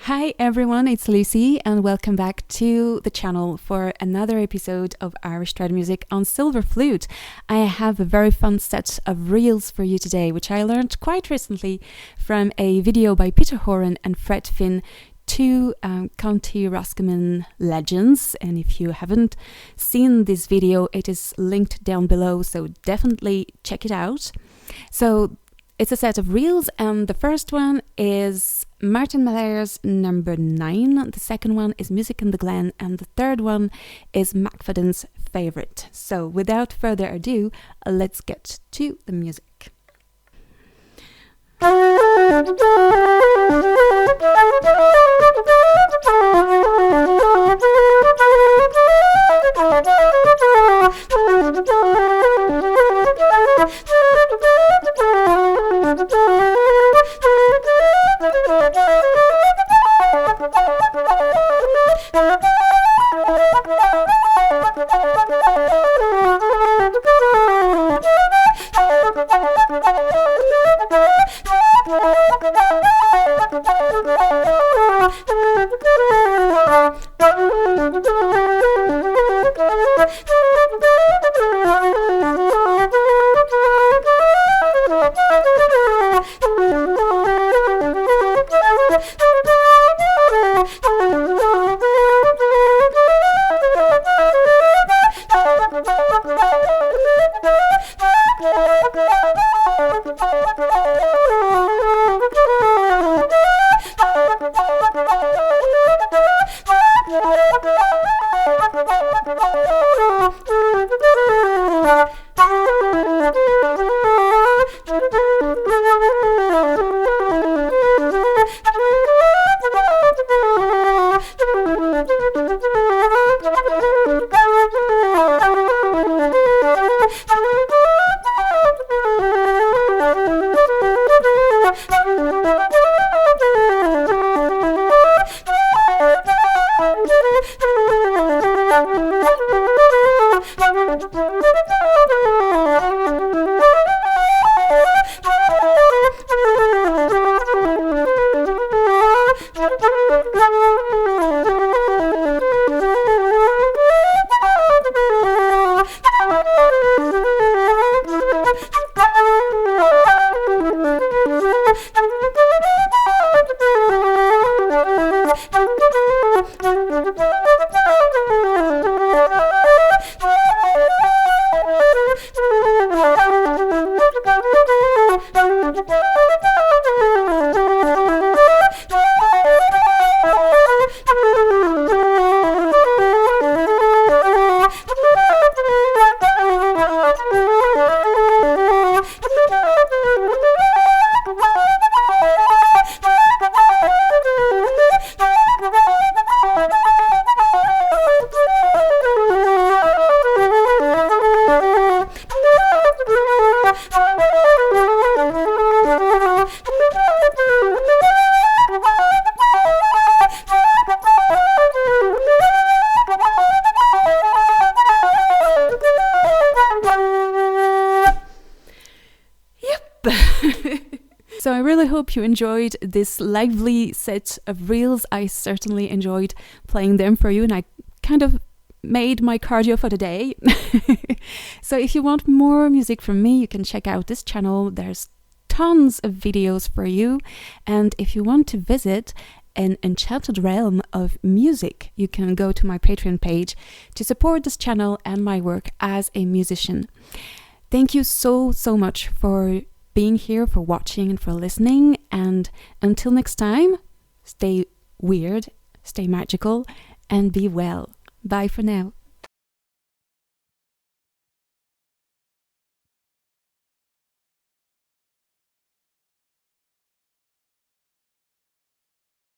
Hi everyone, it's Lucie and welcome back to the channel for another episode of Irish Trad Music on Silver Flute. I have a very fun set of reels for you today, which I learned quite recently from a video by Peter Horan and Fred Finn, two County Roscommon legends. And if you haven't seen this video, it is linked down below, so definitely check it out. So it's a set of reels, and the first one is Martin Mulhaire's number 9, the second one is Music in the Glen, and the third one is Fadden's Favourite. So without further ado, let's get to the music. So I really hope you enjoyed this lively set of reels. I certainly enjoyed playing them for you, and I kind of made my cardio for the day. So if you want more music from me, you can check out this channel. There's tons of videos for you. And if you want to visit an enchanted realm of music, you can go to my Patreon page to support this channel and my work as a musician. Thank you so much for being here, for watching and for listening, and until next time, stay weird, stay magical, and be well. Bye for now.